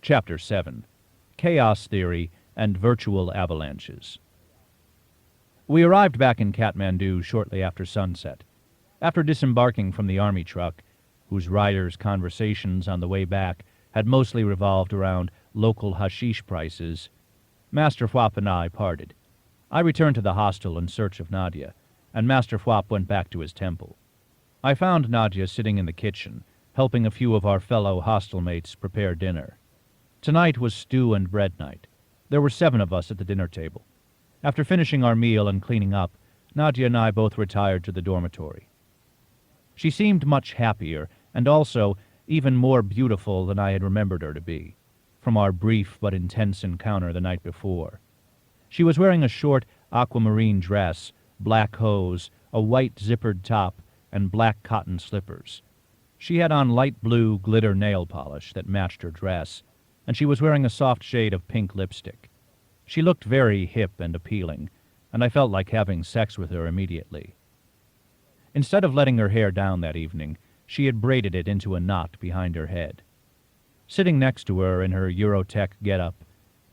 Chapter 7. Chaos Theory and Virtual Avalanches. We arrived back in Kathmandu shortly after sunset. After disembarking from the army truck, whose riders' conversations on the way back had mostly revolved around local hashish prices, Master Fwap and I parted. I returned to the hostel in search of Nadia, and Master Fwap went back to his temple. I found Nadia sitting in the kitchen, helping a few of our fellow hostel mates prepare dinner. Tonight was stew and bread night. There were 7 of us at the dinner table. After finishing our meal and cleaning up, Nadia and I both retired to the dormitory. She seemed much happier, and also even more beautiful than I had remembered her to be, from our brief but intense encounter the night before. She was wearing a short aquamarine dress, black hose, a white zippered top, and black cotton slippers. She had on light blue glitter nail polish that matched her dress, and she was wearing a soft shade of pink lipstick. She looked very hip and appealing, and I felt like having sex with her immediately. Instead of letting her hair down that evening, she had braided it into a knot behind her head. Sitting next to her in her Eurotech getup,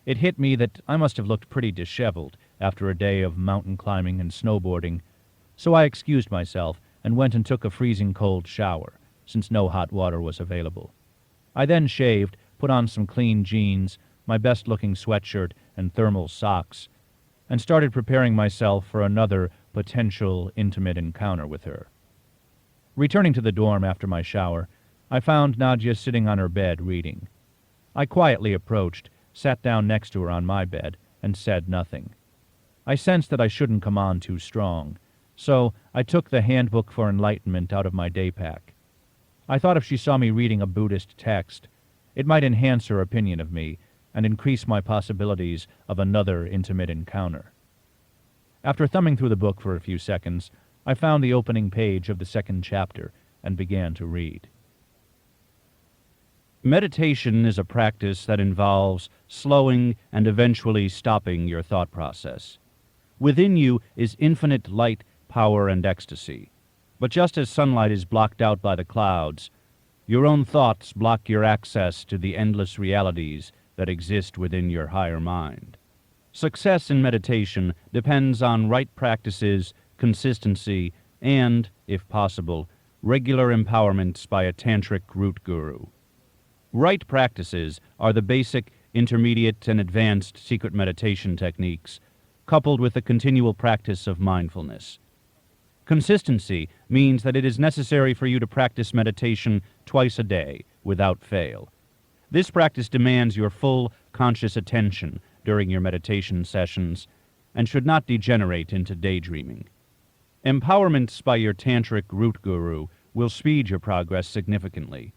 it hit me that I must have looked pretty disheveled after a day of mountain climbing and snowboarding, so I excused myself and went and took a freezing cold shower, since no hot water was available. I then shaved, put on some clean jeans, my best-looking sweatshirt, and thermal socks, and started preparing myself for another potential intimate encounter with her. Returning to the dorm after my shower, I found Nadia sitting on her bed reading. I quietly approached, sat down next to her on my bed, and said nothing. I sensed that I shouldn't come on too strong, so I took the Handbook for Enlightenment out of my day pack. I thought if she saw me reading a Buddhist text, it might enhance her opinion of me and increase my possibilities of another intimate encounter. After thumbing through the book for a few seconds, I found the opening page of the 2nd chapter and began to read. Meditation is a practice that involves slowing and eventually stopping your thought process. Within you is infinite light, power, and ecstasy. But just as sunlight is blocked out by the clouds, your own thoughts block your access to the endless realities that exist within your higher mind. Success in meditation depends on right practices, consistency, and, if possible, regular empowerments by a tantric root guru. Right practices are the basic, intermediate, and advanced secret meditation techniques, coupled with the continual practice of mindfulness. Consistency means that it is necessary for you to practice meditation twice a day, without fail. This practice demands your full, conscious attention during your meditation sessions and should not degenerate into daydreaming. Empowerments by your tantric root guru will speed your progress significantly.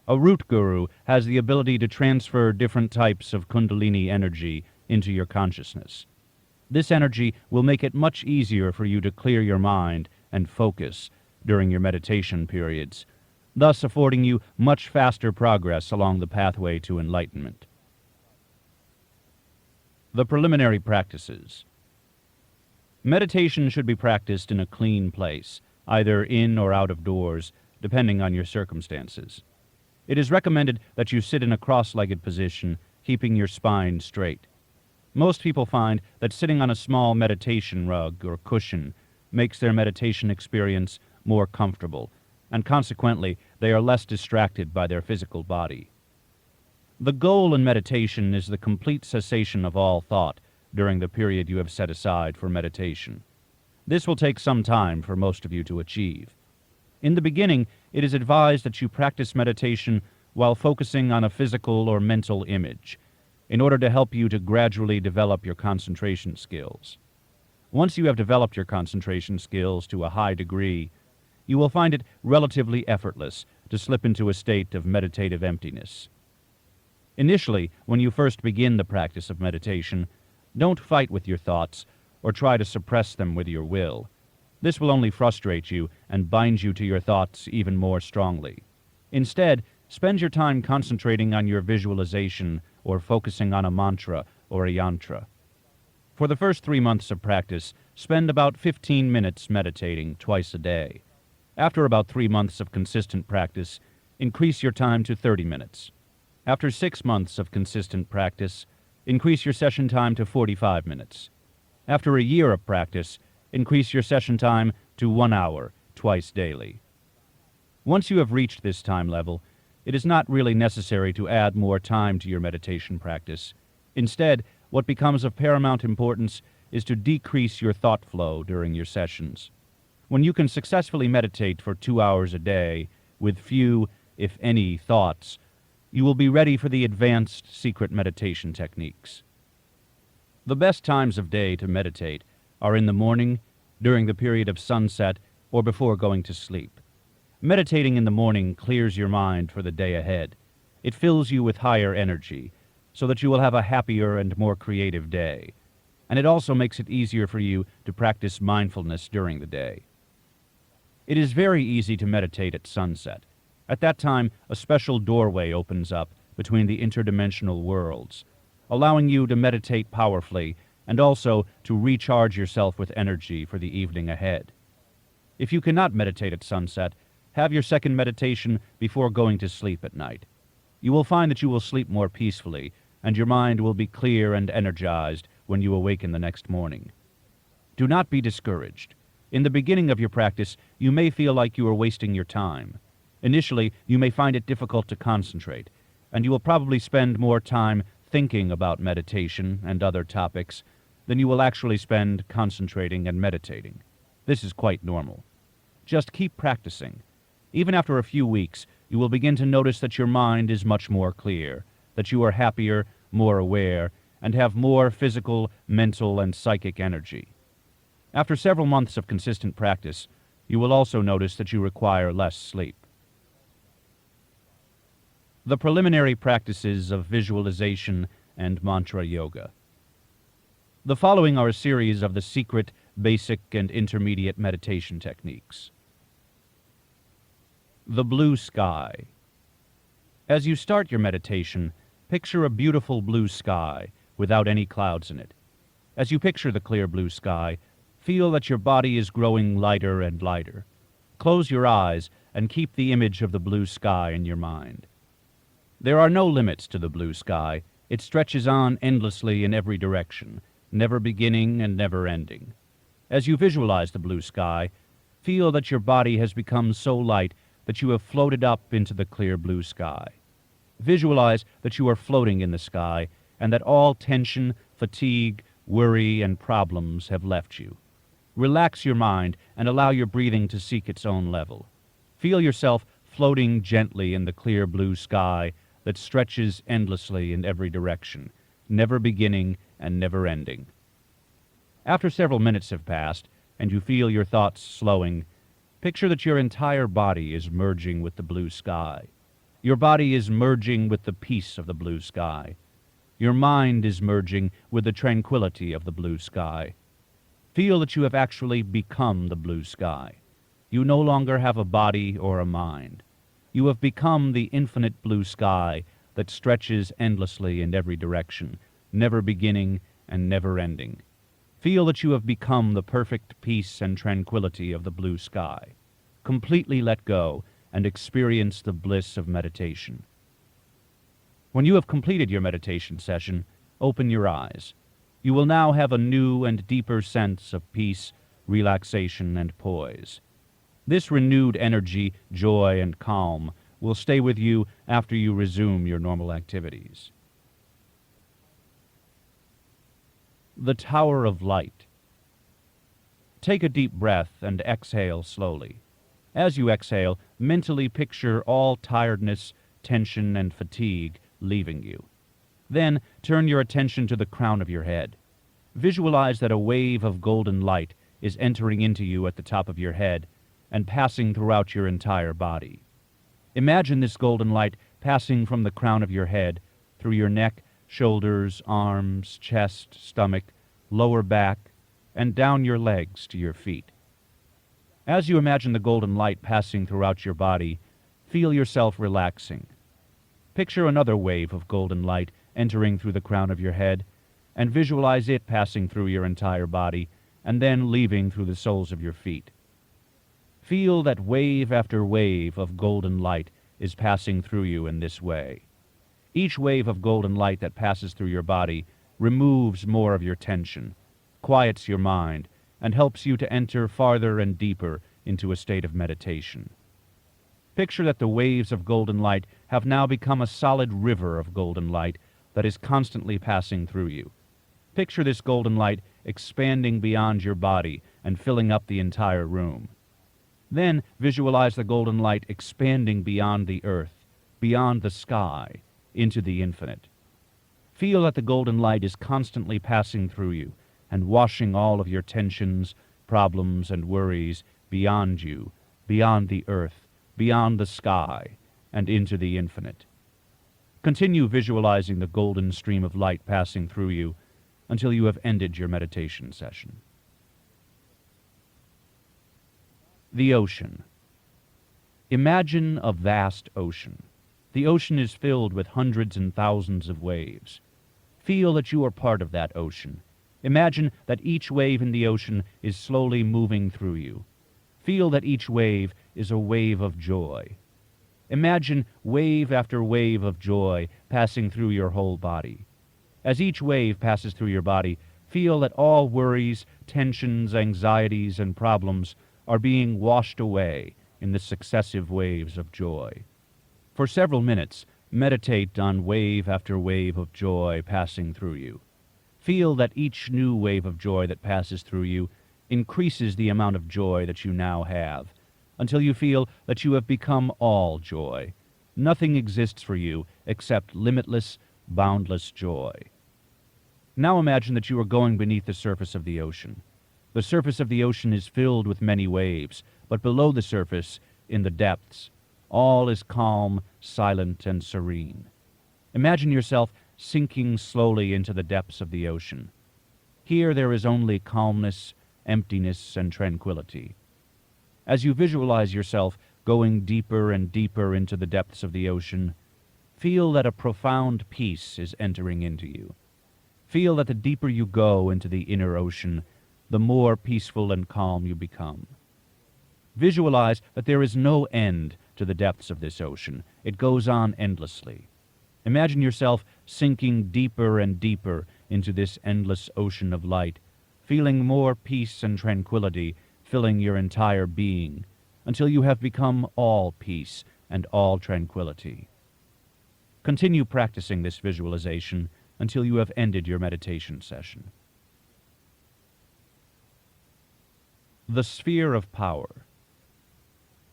A root guru has the ability to transfer different types of kundalini energy into your consciousness. This energy will make it much easier for you to clear your mind and focus during your meditation periods, thus affording you much faster progress along the pathway to enlightenment. The preliminary practices. Meditation should be practiced in a clean place, either in or out of doors, depending on your circumstances. It is recommended that you sit in a cross-legged position, keeping your spine straight. Most people find that sitting on a small meditation rug or cushion makes their meditation experience more comfortable, and consequently they are less distracted by their physical body. The goal in meditation is the complete cessation of all thought during the period you have set aside for meditation. This will take some time for most of you to achieve. In the beginning, it is advised that you practice meditation while focusing on a physical or mental image, in order to help you to gradually develop your concentration skills. Once you have developed your concentration skills to a high degree, you will find it relatively effortless to slip into a state of meditative emptiness. Initially, when you first begin the practice of meditation, don't fight with your thoughts or try to suppress them with your will. This will only frustrate you and bind you to your thoughts even more strongly. Instead, spend your time concentrating on your visualization or focusing on a mantra or a yantra. For the first 3 months of practice, spend about 15 minutes meditating twice a day. After about 3 months of consistent practice, increase your time to 30 minutes. After 6 months of consistent practice, increase your session time to 45 minutes. After a year of practice, increase your session time to 1 hour, twice daily. Once you have reached this time level, it is not really necessary to add more time to your meditation practice. Instead, what becomes of paramount importance is to decrease your thought flow during your sessions. When you can successfully meditate for 2 hours a day with few, if any, thoughts, you will be ready for the advanced secret meditation techniques. The best times of day to meditate are in the morning, during the period of sunset, or before going to sleep. Meditating in the morning clears your mind for the day ahead. It fills you with higher energy, so that you will have a happier and more creative day. And it also makes it easier for you to practice mindfulness during the day. It is very easy to meditate at sunset. At that time, a special doorway opens up between the interdimensional worlds, allowing you to meditate powerfully and also to recharge yourself with energy for the evening ahead. If you cannot meditate at sunset, have your second meditation before going to sleep at night. You will find that you will sleep more peacefully, and your mind will be clear and energized when you awaken the next morning. Do not be discouraged. In the beginning of your practice, you may feel like you are wasting your time. Initially, you may find it difficult to concentrate, and you will probably spend more time thinking about meditation and other topics than you will actually spend concentrating and meditating. This is quite normal. Just keep practicing. Even after a few weeks, you will begin to notice that your mind is much more clear, that you are happier, more aware, and have more physical, mental, and psychic energy. After several months of consistent practice, you will also notice that you require less sleep. The preliminary practices of visualization and mantra yoga. The following are a series of the secret, basic, and intermediate meditation techniques. The blue sky. As you start your meditation, picture a beautiful blue sky without any clouds in it. As you picture the clear blue sky, feel that your body is growing lighter and lighter. Close your eyes and keep the image of the blue sky in your mind. There are no limits to the blue sky. It stretches on endlessly in every direction, never beginning and never ending. As you visualize the blue sky, feel that your body has become so light that you have floated up into the clear blue sky. Visualize that you are floating in the sky and that all tension, fatigue, worry, and problems have left you. Relax your mind and allow your breathing to seek its own level. Feel yourself floating gently in the clear blue sky that stretches endlessly in every direction, never beginning and never ending. After several minutes have passed, and you feel your thoughts slowing, picture that your entire body is merging with the blue sky. Your body is merging with the peace of the blue sky. Your mind is merging with the tranquility of the blue sky. Feel that you have actually become the blue sky. You no longer have a body or a mind. You have become the infinite blue sky that stretches endlessly in every direction, never beginning and never ending. Feel that you have become the perfect peace and tranquility of the blue sky. Completely let go and experience the bliss of meditation. When you have completed your meditation session, open your eyes. You will now have a new and deeper sense of peace, relaxation, and poise. This renewed energy, joy, and calm will stay with you after you resume your normal activities. The Tower of Light. Take a deep breath and exhale slowly. As you exhale, mentally picture all tiredness, tension, and fatigue leaving you. Then turn your attention to the crown of your head. Visualize that a wave of golden light is entering into you at the top of your head and passing throughout your entire body. Imagine this golden light passing from the crown of your head through your neck, shoulders, arms, chest, stomach, lower back, and down your legs to your feet. As you imagine the golden light passing throughout your body, feel yourself relaxing. Picture another wave of golden light entering through the crown of your head, and visualize it passing through your entire body and then leaving through the soles of your feet. Feel that wave after wave of golden light is passing through you in this way. Each wave of golden light that passes through your body removes more of your tension, quiets your mind, and helps you to enter farther and deeper into a state of meditation. Picture that the waves of golden light have now become a solid river of golden light that is constantly passing through you. Picture this golden light expanding beyond your body and filling up the entire room. Then visualize the golden light expanding beyond the earth, beyond the sky, into the infinite. Feel that the golden light is constantly passing through you and washing all of your tensions, problems, and worries beyond you, beyond the earth, beyond the sky, and into the infinite. Continue visualizing the golden stream of light passing through you until you have ended your meditation session. The ocean. Imagine a vast ocean. The ocean is filled with hundreds and thousands of waves. Feel that you are part of that ocean. Imagine that each wave in the ocean is slowly moving through you. Feel that each wave is a wave of joy. Imagine wave after wave of joy passing through your whole body. As each wave passes through your body, feel that all worries, tensions, anxieties, and problems are being washed away in the successive waves of joy. For several minutes, meditate on wave after wave of joy passing through you. Feel that each new wave of joy that passes through you increases the amount of joy that you now have, until you feel that you have become all joy. Nothing exists for you except limitless, boundless joy. Now imagine that you are going beneath the surface of the ocean. The surface of the ocean is filled with many waves, but below the surface, in the depths, all is calm, silent, and serene. Imagine yourself sinking slowly into the depths of the ocean. Here there is only calmness, emptiness, and tranquility. As you visualize yourself going deeper and deeper into the depths of the ocean, feel that a profound peace is entering into you. Feel that the deeper you go into the inner ocean, the more peaceful and calm you become. Visualize that there is no end to the depths of this ocean. It goes on endlessly. Imagine yourself sinking deeper and deeper into this endless ocean of light, feeling more peace and tranquility filling your entire being, until you have become all peace and all tranquility. Continue practicing this visualization until you have ended your meditation session. The sphere of power.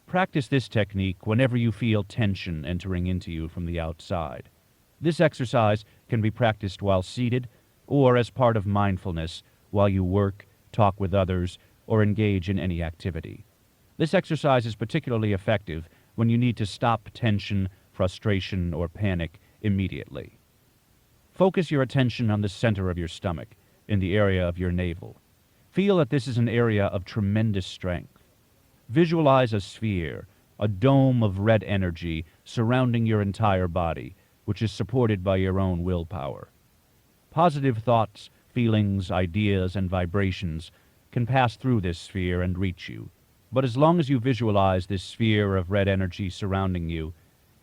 Practice this technique whenever you feel tension entering into you from the outside. This exercise can be practiced while seated or as part of mindfulness while you work, talk with others, or engage in any activity. This exercise is particularly effective when you need to stop tension, frustration, or panic immediately. Focus your attention on the center of your stomach, in the area of your navel. Feel that this is an area of tremendous strength. Visualize a sphere, a dome of red energy surrounding your entire body, which is supported by your own willpower. Positive thoughts, feelings, ideas, and vibrations can pass through this sphere and reach you. But as long as you visualize this sphere of red energy surrounding you,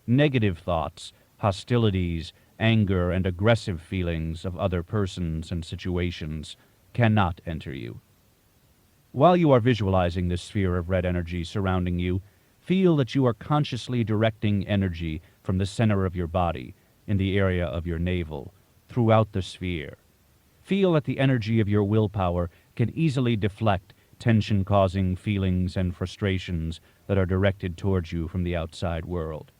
negative thoughts, hostilities, anger, and aggressive feelings of other persons and situations cannot enter you. While you are visualizing this sphere of red energy surrounding you, feel that you are consciously directing energy from the center of your body, in the area of your navel, throughout the sphere. Feel that the energy of your willpower can easily deflect tension-causing feelings and frustrations that are directed towards you from the outside world.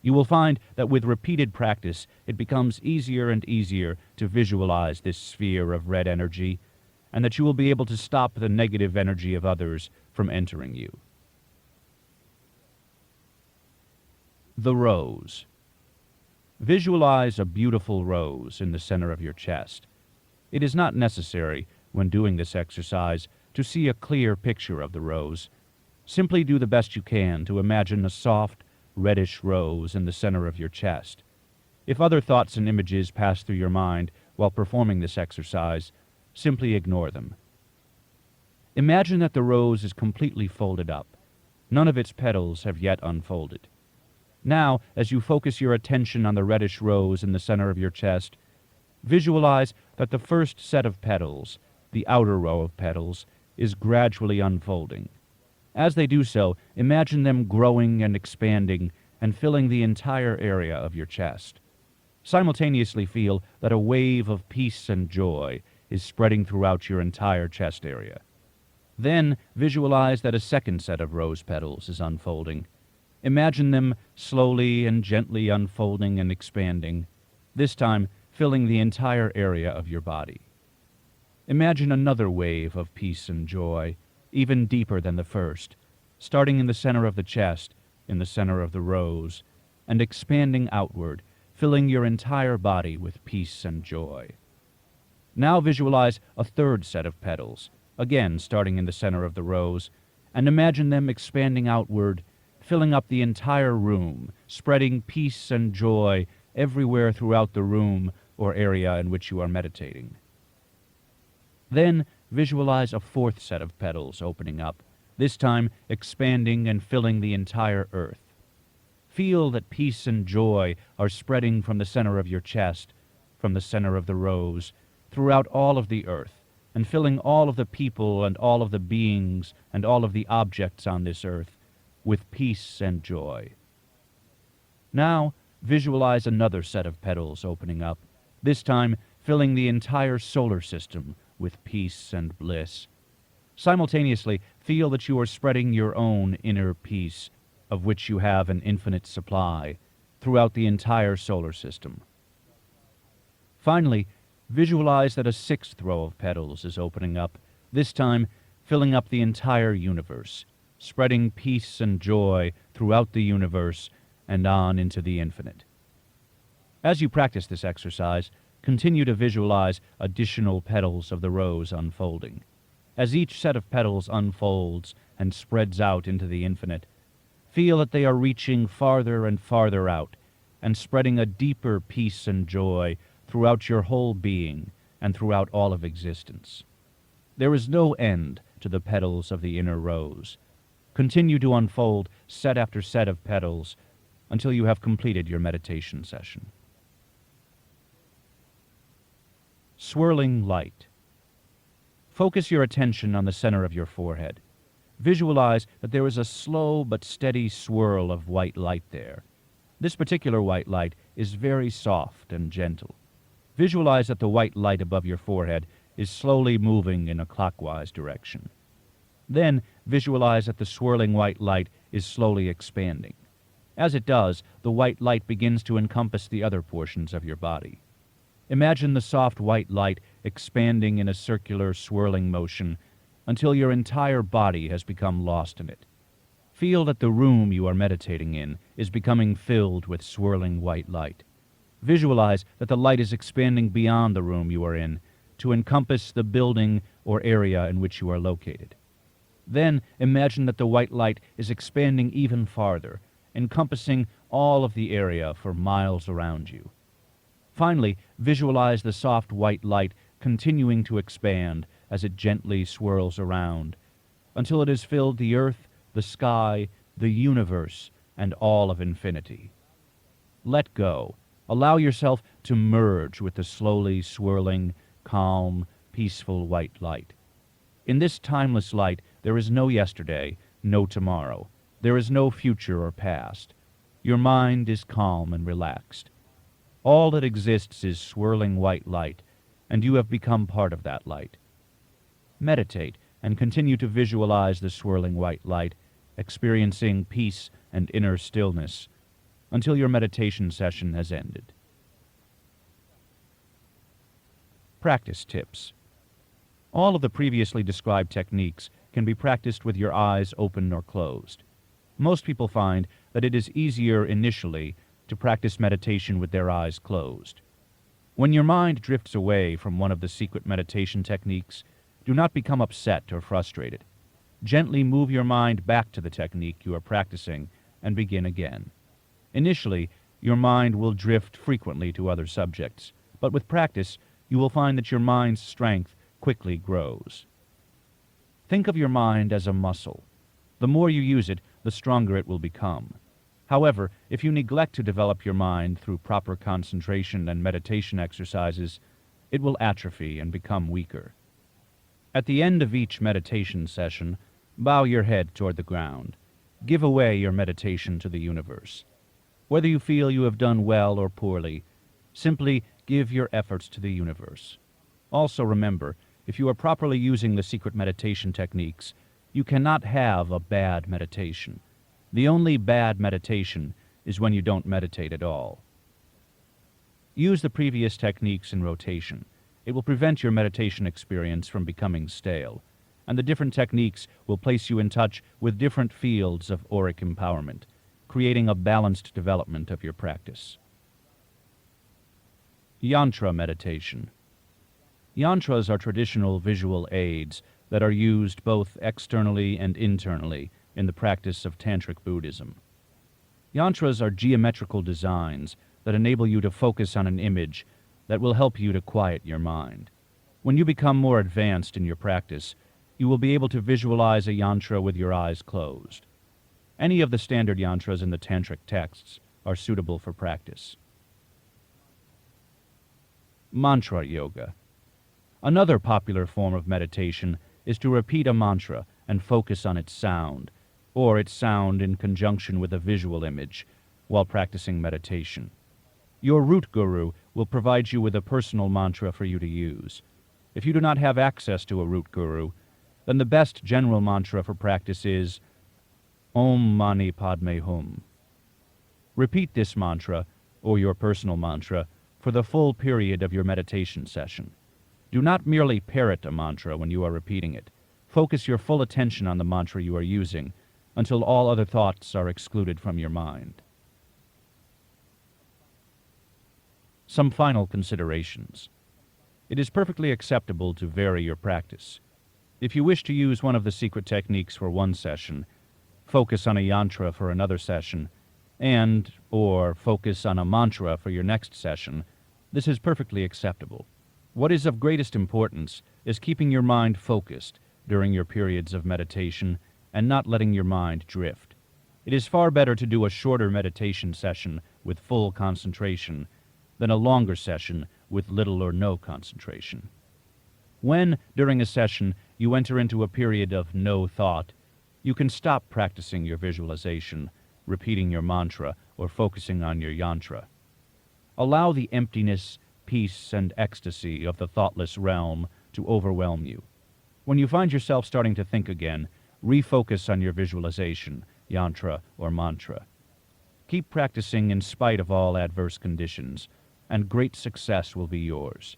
You will find that with repeated practice, it becomes easier and easier to visualize this sphere of red energy, and that you will be able to stop the negative energy of others from entering you. The rose. Visualize a beautiful rose in the center of your chest. It is not necessary, when doing this exercise, to see a clear picture of the rose. Simply do the best you can to imagine a soft, reddish rose in the center of your chest. If other thoughts and images pass through your mind while performing this exercise, simply ignore them. Imagine that the rose is completely folded up. None of its petals have yet unfolded. Now, as you focus your attention on the reddish rose in the center of your chest, visualize that the first set of petals, the outer row of petals, is gradually unfolding. As they do so, imagine them growing and expanding and filling the entire area of your chest. Simultaneously feel that a wave of peace and joy is spreading throughout your entire chest area. Then visualize that a second set of rose petals is unfolding. Imagine them slowly and gently unfolding and expanding, this time filling the entire area of your body. Imagine another wave of peace and joy, even deeper than the first, starting in the center of the chest, in the center of the rose, and expanding outward, filling your entire body with peace and joy. Now visualize a third set of petals, again starting in the center of the rose, and imagine them expanding outward, filling up the entire room, spreading peace and joy everywhere throughout the room or area in which you are meditating. Then visualize a fourth set of petals opening up, this time expanding and filling the entire earth. Feel that peace and joy are spreading from the center of your chest, from the center of the rose, throughout all of the earth, and filling all of the people and all of the beings and all of the objects on this earth with peace and joy. Now visualize another set of petals opening up, this time filling the entire solar system with peace and bliss. Simultaneously, feel that you are spreading your own inner peace, of which you have an infinite supply, throughout the entire solar system. Finally, visualize that a sixth row of petals is opening up, this time filling up the entire universe, spreading peace and joy throughout the universe and on into the infinite. As you practice this exercise, continue to visualize additional petals of the rose unfolding. As each set of petals unfolds and spreads out into the infinite, feel that they are reaching farther and farther out and spreading a deeper peace and joy throughout your whole being and throughout all of existence. There is no end to the petals of the inner rose. Continue to unfold set after set of petals until you have completed your meditation session. Swirling light. Focus your attention on the center of your forehead. Visualize that there is a slow but steady swirl of white light there. This particular white light is very soft and gentle. Visualize that the white light above your forehead is slowly moving in a clockwise direction. Then visualize that the swirling white light is slowly expanding. As it does, the white light begins to encompass the other portions of your body. Imagine the soft white light expanding in a circular, swirling motion until your entire body has become lost in it. Feel that the room you are meditating in is becoming filled with swirling white light. Visualize that the light is expanding beyond the room you are in to encompass the building or area in which you are located. Then imagine that the white light is expanding even farther, encompassing all of the area for miles around you. Finally, visualize the soft white light continuing to expand as it gently swirls around, until it has filled the earth, the sky, the universe, and all of infinity. Let go. Allow yourself to merge with the slowly swirling, calm, peaceful white light. In this timeless light, there is no yesterday, no tomorrow. There is no future or past. Your mind is calm and relaxed. All that exists is swirling white light, and you have become part of that light. Meditate and continue to visualize the swirling white light, experiencing peace and inner stillness until your meditation session has ended. Practice tips. All of the previously described techniques can be practiced with your eyes open or closed. Most people find that it is easier initially to practice meditation with their eyes closed. When your mind drifts away from one of the secret meditation techniques, do not become upset or frustrated. Gently move your mind back to the technique you are practicing and begin again. Initially, your mind will drift frequently to other subjects, but with practice, you will find that your mind's strength quickly grows. Think of your mind as a muscle. The more you use it, the stronger it will become. However, if you neglect to develop your mind through proper concentration and meditation exercises, it will atrophy and become weaker. At the end of each meditation session, bow your head toward the ground. Give away your meditation to the universe. Whether you feel you have done well or poorly, simply give your efforts to the universe. Also remember, if you are properly using the secret meditation techniques, you cannot have a bad meditation. The only bad meditation is when you don't meditate at all. Use the previous techniques in rotation. It will prevent your meditation experience from becoming stale, and the different techniques will place you in touch with different fields of auric empowerment, creating a balanced development of your practice. Yantra meditation. Yantras are traditional visual aids that are used both externally and internally in the practice of Tantric Buddhism. Yantras are geometrical designs that enable you to focus on an image that will help you to quiet your mind. When you become more advanced in your practice, you will be able to visualize a yantra with your eyes closed. Any of the standard yantras in the Tantric texts are suitable for practice. Mantra yoga. Another popular form of meditation is to repeat a mantra and focus on its sound, or its sound in conjunction with a visual image, while practicing meditation. Your root guru will provide you with a personal mantra for you to use. If you do not have access to a root guru, then the best general mantra for practice is Om Mani Padme Hum. Repeat this mantra, or your personal mantra, for the full period of your meditation session. Do not merely parrot a mantra when you are repeating it. Focus your full attention on the mantra you are using until all other thoughts are excluded from your mind. Some final considerations. It is perfectly acceptable to vary your practice. If you wish to use one of the secret techniques for one session, focus on a yantra for another session, or focus on a mantra for your next session, this is perfectly acceptable. What is of greatest importance is keeping your mind focused during your periods of meditation and not letting your mind drift. It is far better to do a shorter meditation session with full concentration than a longer session with little or no concentration. When, during a session, you enter into a period of no thought, you can stop practicing your visualization, repeating your mantra, or focusing on your yantra. Allow the emptiness, peace, and ecstasy of the thoughtless realm to overwhelm you. When you find yourself starting to think again, refocus on your visualization, yantra, or mantra. Keep practicing in spite of all adverse conditions, and great success will be yours.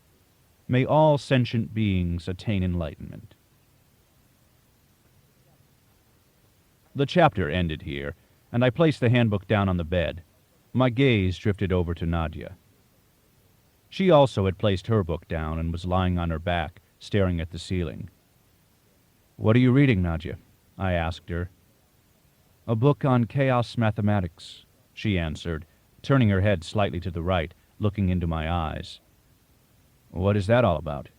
May all sentient beings attain enlightenment. The chapter ended here, and I placed the handbook down on the bed. My gaze drifted over to Nadia. She also had placed her book down and was lying on her back, staring at the ceiling. "What are you reading, Nadia?" I asked her. "A book on chaos mathematics," she answered, turning her head slightly to the right, looking into my eyes. "What is that all about?"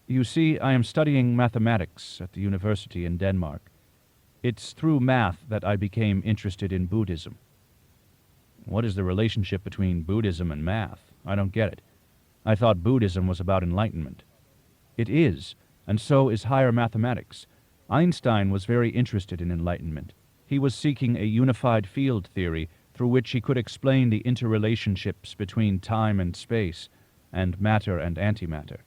"You see, I am studying mathematics at the university in Denmark. It's through math that I became interested in Buddhism." "What is the relationship between Buddhism and math? I don't get it. I thought Buddhism was about enlightenment." "It is, and so is higher mathematics. Einstein was very interested in enlightenment. He was seeking a unified field theory through which he could explain the interrelationships between time and space, and matter and antimatter."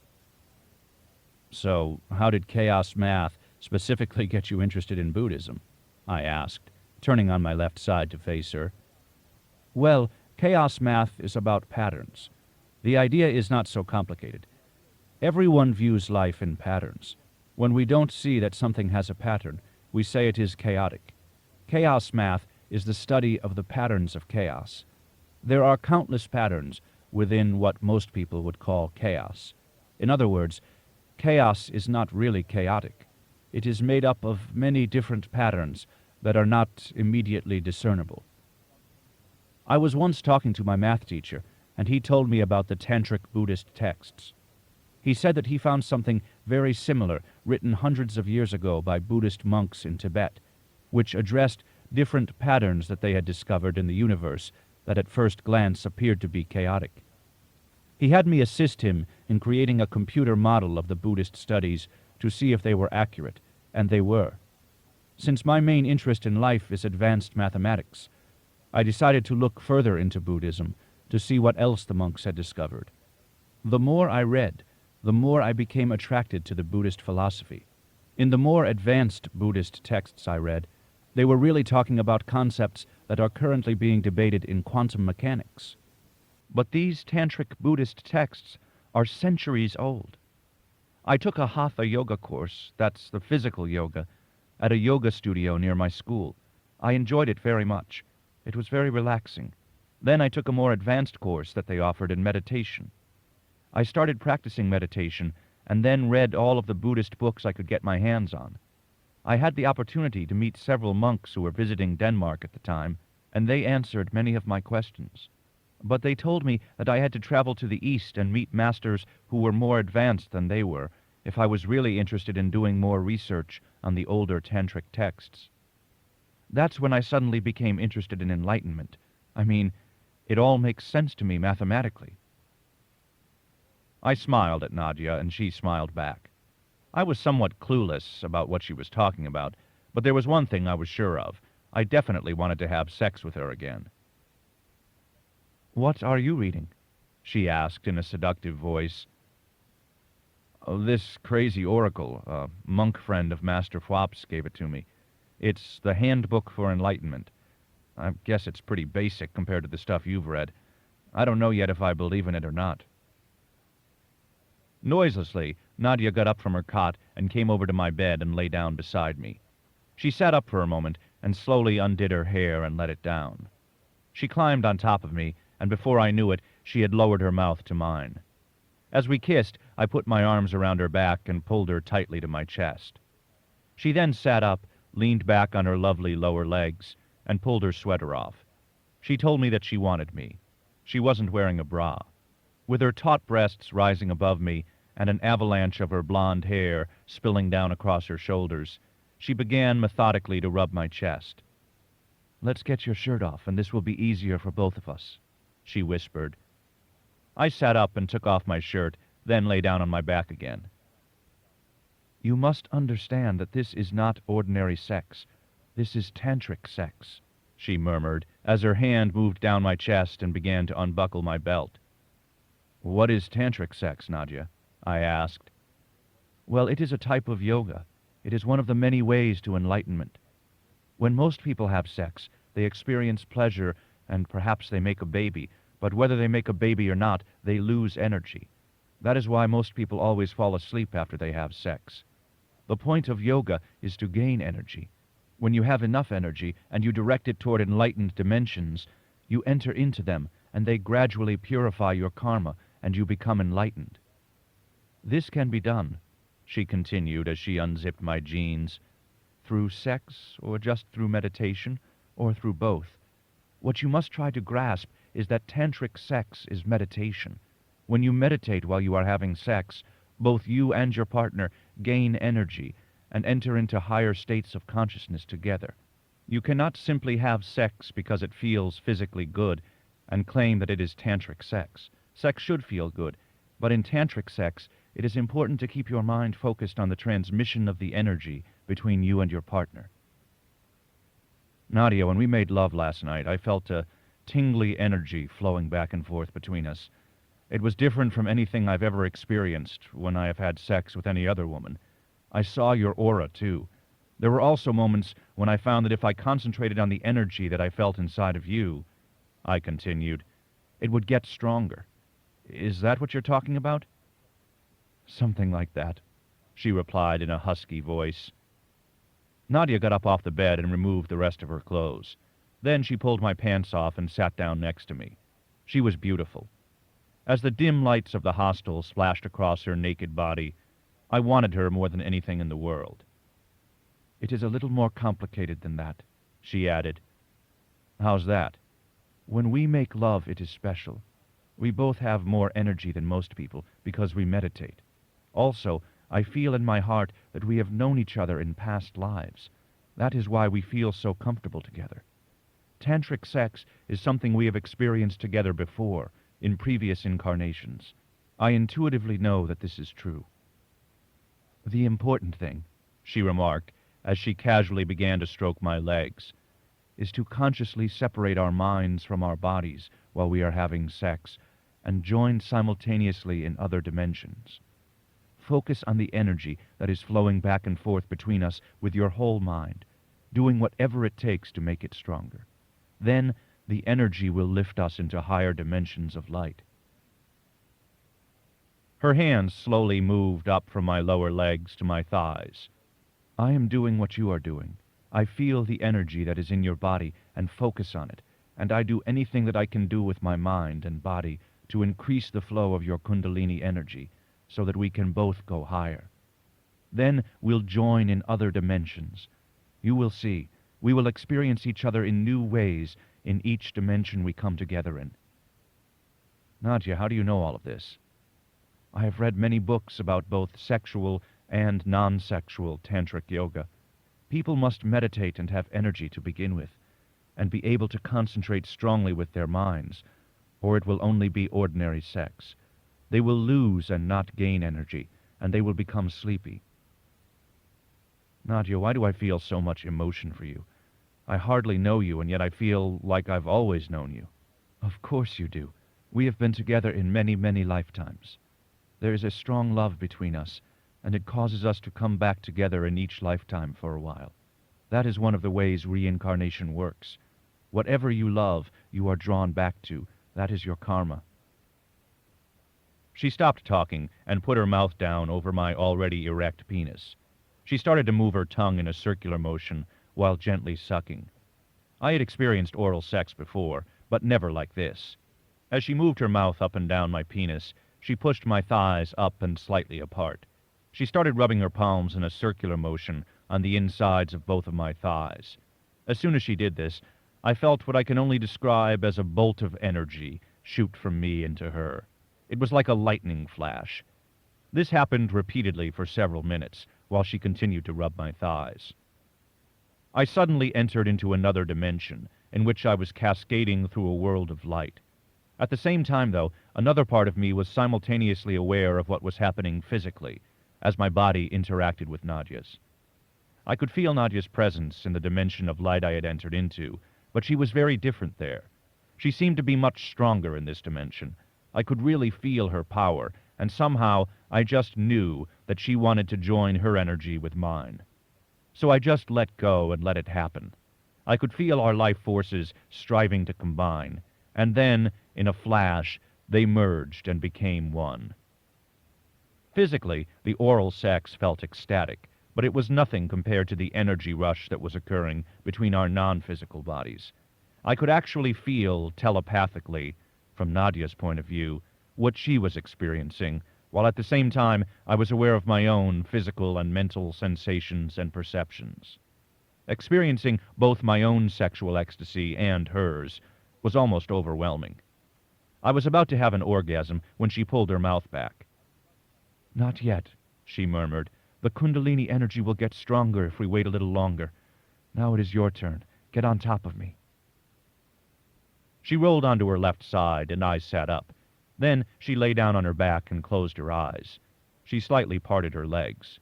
"So, how did chaos math specifically get you interested in Buddhism?" I asked, turning on my left side to face her. "Well, chaos math is about patterns. The idea is not so complicated. Everyone views life in patterns. When we don't see that something has a pattern, we say it is chaotic. Chaos math is the study of the patterns of chaos. There are countless patterns within what most people would call chaos. In other words, chaos is not really chaotic. It is made up of many different patterns that are not immediately discernible. I was once talking to my math teacher, and he told me about the Tantric Buddhist texts. He said that he found something very similar written hundreds of years ago by Buddhist monks in Tibet, which addressed different patterns that they had discovered in the universe that at first glance appeared to be chaotic. He had me assist him in creating a computer model of the Buddhist studies to see if they were accurate, and they were. Since my main interest in life is advanced mathematics, I decided to look further into Buddhism to see what else the monks had discovered. The more I read, the more I became attracted to the Buddhist philosophy. In the more advanced Buddhist texts I read, they were really talking about concepts that are currently being debated in quantum mechanics. But these tantric Buddhist texts are centuries old. I took a hatha yoga course, that's the physical yoga, at a yoga studio near my school. I enjoyed it very much. It was very relaxing. Then I took a more advanced course that they offered in meditation. I started practicing meditation and then read all of the Buddhist books I could get my hands on. I had the opportunity to meet several monks who were visiting Denmark at the time, and they answered many of my questions. But they told me that I had to travel to the East and meet masters who were more advanced than they were if I was really interested in doing more research on the older tantric texts. That's when I suddenly became interested in enlightenment. I mean, it all makes sense to me mathematically. I smiled at Nadia, and she smiled back. I was somewhat clueless about what she was talking about, but there was one thing I was sure of. I definitely wanted to have sex with her again. "What are you reading?" she asked in a seductive voice. "Oh, this crazy oracle, a monk friend of Master Fwap's gave it to me. It's the Handbook for Enlightenment. I guess it's pretty basic compared to the stuff you've read. I don't know yet if I believe in it or not." Noiselessly, Nadia got up from her cot and came over to my bed and lay down beside me. She sat up for a moment and slowly undid her hair and let it down. She climbed on top of me, and before I knew it, she had lowered her mouth to mine. As we kissed, I put my arms around her back and pulled her tightly to my chest. She then sat up, leaned back on her lovely lower legs, and pulled her sweater off. She told me that she wanted me. She wasn't wearing a bra. With her taut breasts rising above me and an avalanche of her blonde hair spilling down across her shoulders, she began methodically to rub my chest. "Let's get your shirt off, and this will be easier for both of us," she whispered. I sat up and took off my shirt, then lay down on my back again. "You must understand that this is not ordinary sex. This is tantric sex," she murmured, as her hand moved down my chest and began to unbuckle my belt. "What is tantric sex, Nadia?" I asked. "Well, it is a type of yoga. It is one of the many ways to enlightenment. When most people have sex, they experience pleasure and perhaps they make a baby, but whether they make a baby or not, they lose energy. That is why most people always fall asleep after they have sex. The point of yoga is to gain energy. When you have enough energy and you direct it toward enlightened dimensions, you enter into them and they gradually purify your karma and you become enlightened. This can be done," she continued as she unzipped my jeans, "through sex or just through meditation or through both. What you must try to grasp is that tantric sex is meditation. When you meditate while you are having sex, both you and your partner gain energy and enter into higher states of consciousness together. You cannot simply have sex because it feels physically good and claim that it is tantric sex. Sex should feel good, but in tantric sex, it is important to keep your mind focused on the transmission of the energy between you and your partner." "Nadia, when we made love last night, I felt a tingly energy flowing back and forth between us. It was different from anything I've ever experienced when I have had sex with any other woman. I saw your aura, too. There were also moments when I found that if I concentrated on the energy that I felt inside of you," I continued, "it would get stronger. Is that what you're talking about?" "Something like that," she replied in a husky voice. Nadia got up off the bed and removed the rest of her clothes. Then she pulled my pants off and sat down next to me. She was beautiful. As the dim lights of the hostel splashed across her naked body, I wanted her more than anything in the world. "It is a little more complicated than that," she added. "How's that?" "When we make love, it is special. We both have more energy than most people because we meditate. Also, I feel in my heart that we have known each other in past lives. That is why we feel so comfortable together. Tantric sex is something we have experienced together before, in previous incarnations. I intuitively know that this is true. The important thing, she remarked, as she casually began to stroke my legs, is to consciously separate our minds from our bodies while we are having sex and join simultaneously in other dimensions. Focus on the energy that is flowing back and forth between us with your whole mind, doing whatever it takes to make it stronger. Then the energy will lift us into higher dimensions of light. Her hands slowly moved up from my lower legs to my thighs. I am doing what you are doing. I feel the energy that is in your body and focus on it, and I do anything that I can do with my mind and body to increase the flow of your Kundalini energy so that we can both go higher. Then we'll join in other dimensions. You will see, we will experience each other in new ways in each dimension we come together in. Nadia, how do you know all of this? I have read many books about both sexual and non-sexual tantric yoga. People must meditate and have energy to begin with, and be able to concentrate strongly with their minds, or it will only be ordinary sex. They will lose and not gain energy, and they will become sleepy. Nadia, why do I feel so much emotion for you? I hardly know you, and yet I feel like I've always known you. Of course you do. We have been together in many, many lifetimes. There is a strong love between us, and it causes us to come back together in each lifetime for a while. That is one of the ways reincarnation works. Whatever you love, you are drawn back to. That is your karma. She stopped talking and put her mouth down over my already erect penis. She started to move her tongue in a circular motion while gently sucking. I had experienced oral sex before, but never like this. As she moved her mouth up and down my penis, she pushed my thighs up and slightly apart. She started rubbing her palms in a circular motion on the insides of both of my thighs. As soon as she did this, I felt what I can only describe as a bolt of energy shoot from me into her. It was like a lightning flash. This happened repeatedly for several minutes, while she continued to rub my thighs. I suddenly entered into another dimension, in which I was cascading through a world of light. At the same time, though, another part of me was simultaneously aware of what was happening physically, as my body interacted with Nadia's. I could feel Nadia's presence in the dimension of light I had entered into, but she was very different there. She seemed to be much stronger in this dimension. I could really feel her power, and somehow I just knew that she wanted to join her energy with mine. So I just let go and let it happen. I could feel our life forces striving to combine, and then, in a flash, they merged and became one. Physically, the oral sex felt ecstatic, but it was nothing compared to the energy rush that was occurring between our non-physical bodies. I could actually feel telepathically, from Nadia's point of view, what she was experiencing, while at the same time I was aware of my own physical and mental sensations and perceptions. Experiencing both my own sexual ecstasy and hers was almost overwhelming. I was about to have an orgasm when she pulled her mouth back. "Not yet," she murmured. "The Kundalini energy will get stronger if we wait a little longer. Now it is your turn. Get on top of me." She rolled onto her left side, and I sat up. Then she lay down on her back and closed her eyes. She slightly parted her legs.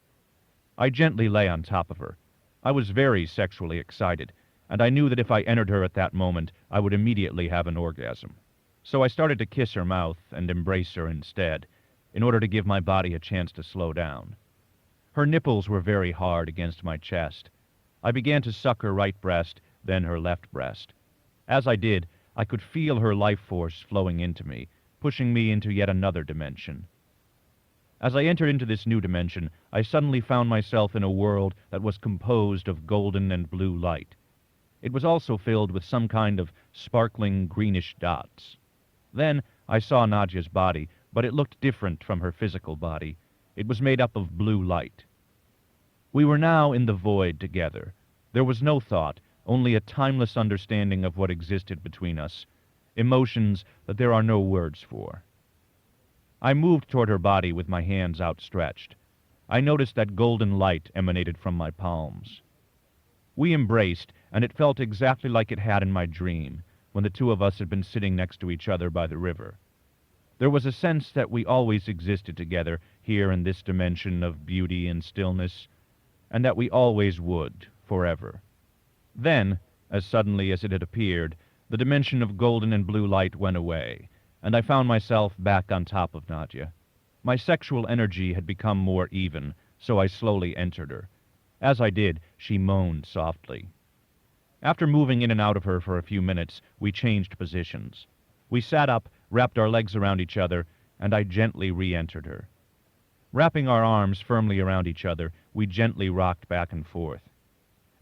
I gently lay on top of her. I was very sexually excited, and I knew that if I entered her at that moment, I would immediately have an orgasm. So I started to kiss her mouth and embrace her instead, in order to give my body a chance to slow down. Her nipples were very hard against my chest. I began to suck her right breast, then her left breast. As I did, I could feel her life force flowing into me, pushing me into yet another dimension. As I entered into this new dimension, I suddenly found myself in a world that was composed of golden and blue light. It was also filled with some kind of sparkling greenish dots. Then I saw Nadia's body, but it looked different from her physical body. It was made up of blue light. We were now in the void together. There was no thought, only a timeless understanding of what existed between us, emotions that there are no words for. I moved toward her body with my hands outstretched. I noticed that golden light emanated from my palms. We embraced, and it felt exactly like it had in my dream, when the two of us had been sitting next to each other by the river. There was a sense that we always existed together here in this dimension of beauty and stillness, and that we always would, forever. Then, as suddenly as it had appeared, the dimension of golden and blue light went away, and I found myself back on top of Nadia. My sexual energy had become more even, so I slowly entered her. As I did, she moaned softly. After moving in and out of her for a few minutes, we changed positions. We sat up, wrapped our legs around each other, and I gently re-entered her. Wrapping our arms firmly around each other, we gently rocked back and forth.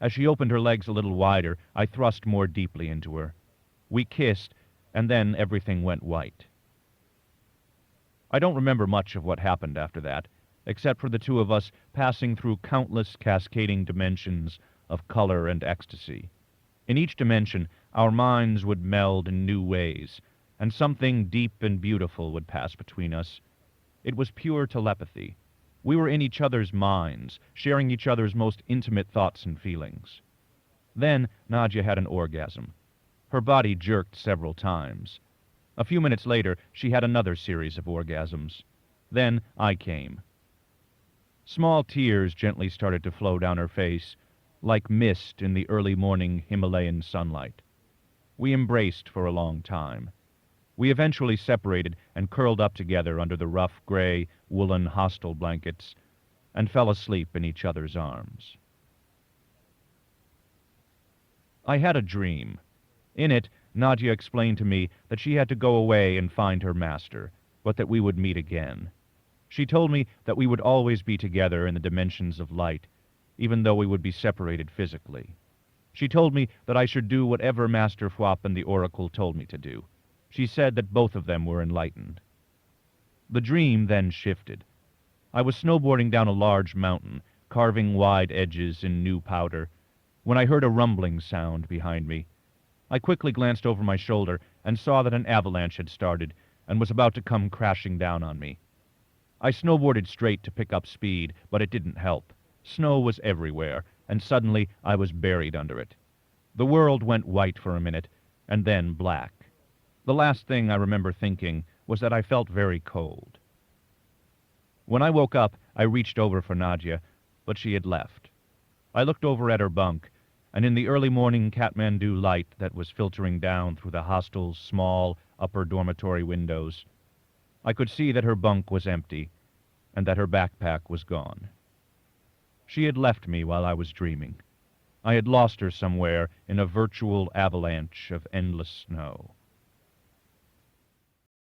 As she opened her legs a little wider, I thrust more deeply into her. We kissed, and then everything went white. I don't remember much of what happened after that, except for the two of us passing through countless cascading dimensions of color and ecstasy. In each dimension, our minds would meld in new ways, and something deep and beautiful would pass between us. It was pure telepathy. We were in each other's minds, sharing each other's most intimate thoughts and feelings. Then Nadia had an orgasm. Her body jerked several times. A few minutes later, she had another series of orgasms. Then I came. Small tears gently started to flow down her face, like mist in the early morning Himalayan sunlight. We embraced for a long time. We eventually separated and curled up together under the rough gray woolen hostel blankets and fell asleep in each other's arms. I had a dream. In it, Nadia explained to me that she had to go away and find her master, but that we would meet again. She told me that we would always be together in the dimensions of light, even though we would be separated physically. She told me that I should do whatever Master Fwop and the Oracle told me to do. She said that both of them were enlightened. The dream then shifted. I was snowboarding down a large mountain, carving wide edges in new powder, when I heard a rumbling sound behind me. I quickly glanced over my shoulder and saw that an avalanche had started and was about to come crashing down on me. I snowboarded straight to pick up speed, but it didn't help. Snow was everywhere, and suddenly I was buried under it. The world went white for a minute, and then black. The last thing I remember thinking was that I felt very cold. When I woke up, I reached over for Nadia, but she had left. I looked over at her bunk, and in the early morning Kathmandu light that was filtering down through the hostel's small upper dormitory windows, I could see that her bunk was empty, and that her backpack was gone. She had left me while I was dreaming. I had lost her somewhere in a virtual avalanche of endless snow.